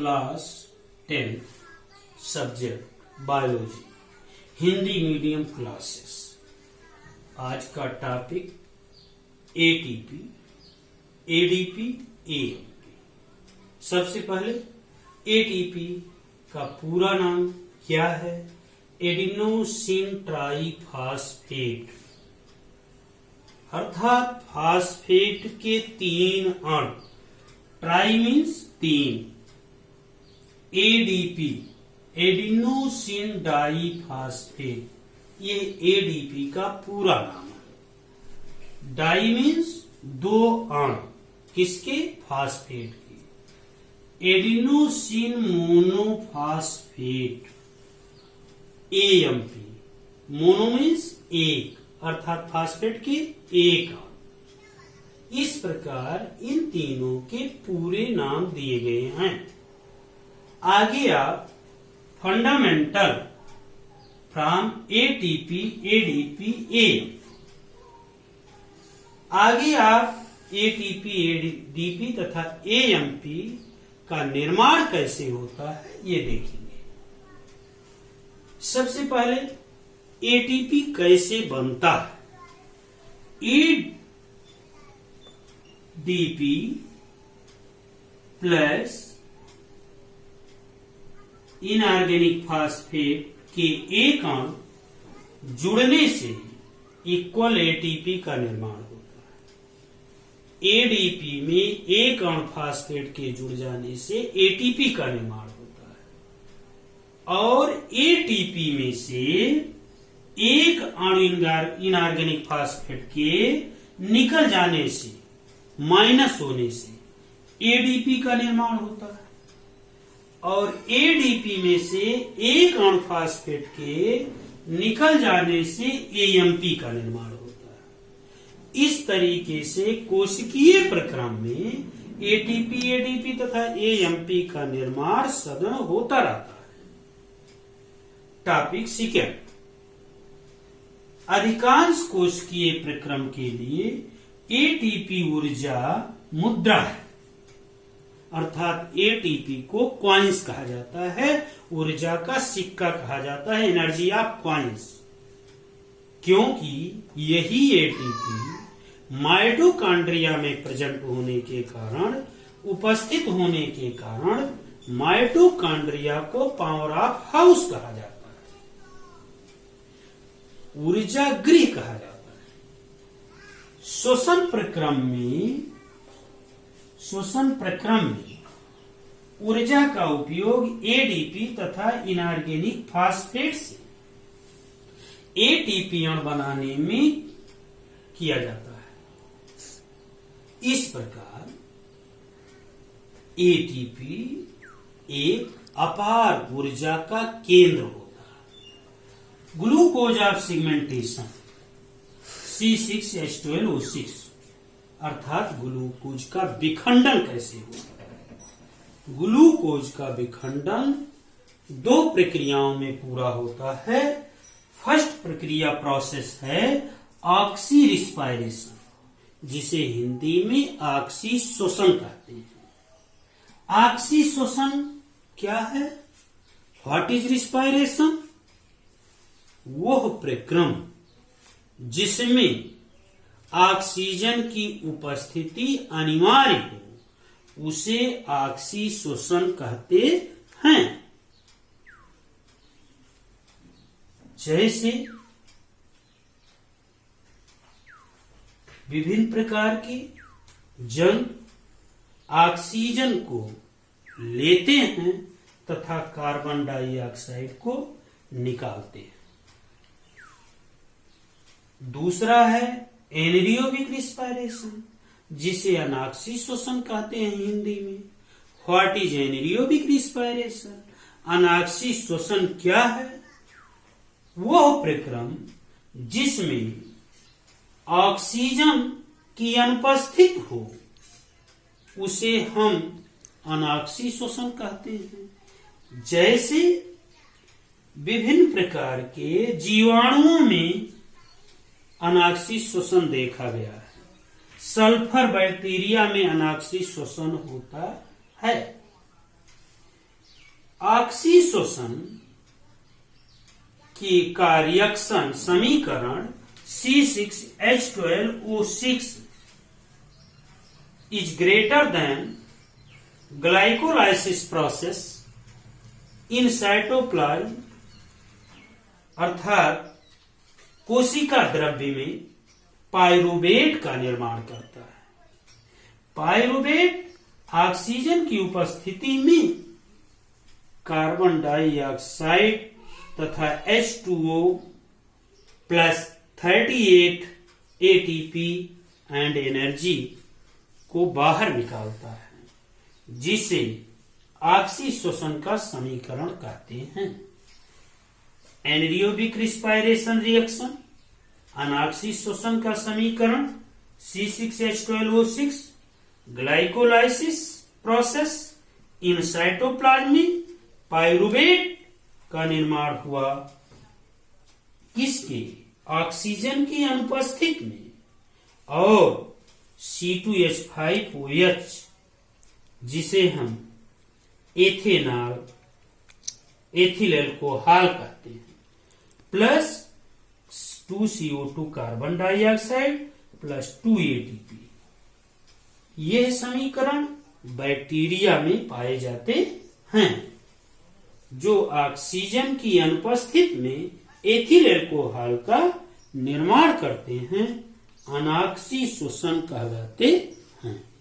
Class 10 subject biology Hindi medium classes. आज का topic ATP, ADP, AMP. सबसे पहले एटीपी का पूरा नाम क्या है? एडिनोसिन ट्राइफॉस्फेट, अर्थात फास्फेट के 3 अणु। Try means 3। ADP adenosine diphosphate, ये एडीपी का पूरा नाम है। डाई मीन्स 2 अणु, किसके? फास्फेट के। Adenosine monophosphate AMP, mono means 1, अर्थात फास्फेट के 1 अणु। इस प्रकार इन तीनों के पूरे नाम दिए गए हैं। आगे आप fundamental from ATP, ADP, AMP. आगे आप एटीपी, एडीपी तथा एएमपी का निर्माण कैसे होता है ये देखेंगे। सबसे पहले एटीपी कैसे बनता है? एडीपी प्लस इनऑर्गेनिक फास्फेट के 1 अणु जुड़ने से इक्वल एटीपी का निर्माण होता है। एडीपी में 1 अणु फास्फेट के जुड़ जाने से एटीपी का निर्माण होता है, और एटीपी में से 1 अणु इनऑर्गेनिक फास्फेट के निकल जाने से, माइनस होने से एडीपी का निर्माण होता है, और एडीपी में से 1 अणु फास्फेट के निकल जाने से एएमपी का निर्माण होता है। इस तरीके से कोशिकीय प्रक्रम में एटीपी, एडीपी तथा एएमपी का निर्माण सदन होता रहता है। टॉपिक सेकंड, अधिकांश कोशिकीय प्रक्रम के लिए एटीपी ऊर्जा मुद्रा है, अर्थात एटीपी को कॉइन्स कहा जाता है, ऊर्जा का सिक्का कहा जाता है, एनर्जी ऑफ कॉइन्स। क्योंकि यही एटीपी माइटोकॉन्ड्रिया में प्रेजेंट होने के कारण, उपस्थित होने के कारण माइटोकॉन्ड्रिया को पावर ऑफ हाउस कहा जाता है, ऊर्जा गृह कहा जाता है। श्वसन प्रक्रम में ऊर्जा का उपयोग एडीपी तथा इनऑर्गेनिक फास्फेट से एटीपी अणु बनाने में किया जाता है। इस प्रकार एटीपी एक अपार ऊर्जा का केंद्र होता है। ग्लूकोज ऑफ सिगमेंटेशन C6H12O6, अर्थात ग्लूकोज का विखंडन कैसे होता है? ग्लूकोज का विखंडन 2 प्रक्रियाओं में पूरा होता है। फर्स्ट प्रक्रिया प्रोसेस है ऑक्सी रिस्पायरेशन, जिसे हिंदी में ऑक्सी श्वसन कहते हैं। ऑक्सी श्वसन क्या है? What is respiration? वह प्रक्रम जिसमें ऑक्सीजन की उपस्थिति अनिवार्य हो, उसे ऑक्सी श्वसन कहते हैं। जैसे विभिन्न प्रकार के जंतु ऑक्सीजन को लेते हैं तथा कार्बन डाइऑक्साइड को निकालते हैं। दूसरा है एनएरोबिक रिस्पायरेशन, जिसे अनाक्सी श्वसन कहते हैं हिंदी में। What is anaerobic respiration? अनाक्सी श्वसन क्या है? वह प्रक्रम जिसमें ऑक्सीजन की अनुपस्थित हो, उसे हम अनाक्सी श्वसन कहते हैं। जैसे विभिन्न प्रकार के जीवाणुओं में अनाक्सी श्वसन देखा गया है। सल्फर बैक्टीरिया में अनाक्सी श्वसन होता है। ऑक्सीशोषण का रिएक्शन समीकरण C6H12O6 is greater than glycolysis process in cytoplasm, अर्थात कोशिका द्रव्य में पाइरुवेट का निर्माण करता है। पाइरुवेट ऑक्सीजन की उपस्थिति में कार्बन डाइऑक्साइड तथा H2O plus 38 ATP and energy को बाहर निकालता है, जिसे ऑक्सीशोषण का समीकरण कहते हैं। एनएरोबिक रिस्पायरेशन रिएक्शन अनऑक्सीशोषण का समीकरण C6H12O6 glycolysis process in cytoplasm में पाइरुवेट का निर्माण हुआ किसके? ऑक्सीजन की अनुपस्थिति में, और C2H5OH जिसे हम एथिल अल्कोहल कहते हैं, plus 2CO2 carbon dioxide plus 2 ATP। यह समीकरण बैक्टीरिया में पाए जाते हैं जो ऑक्सीजन की अनुपस्थिति में एथिल अल्कोहल का निर्माण करते हैं, अनऑक्सीशोषण कहलाते हैं।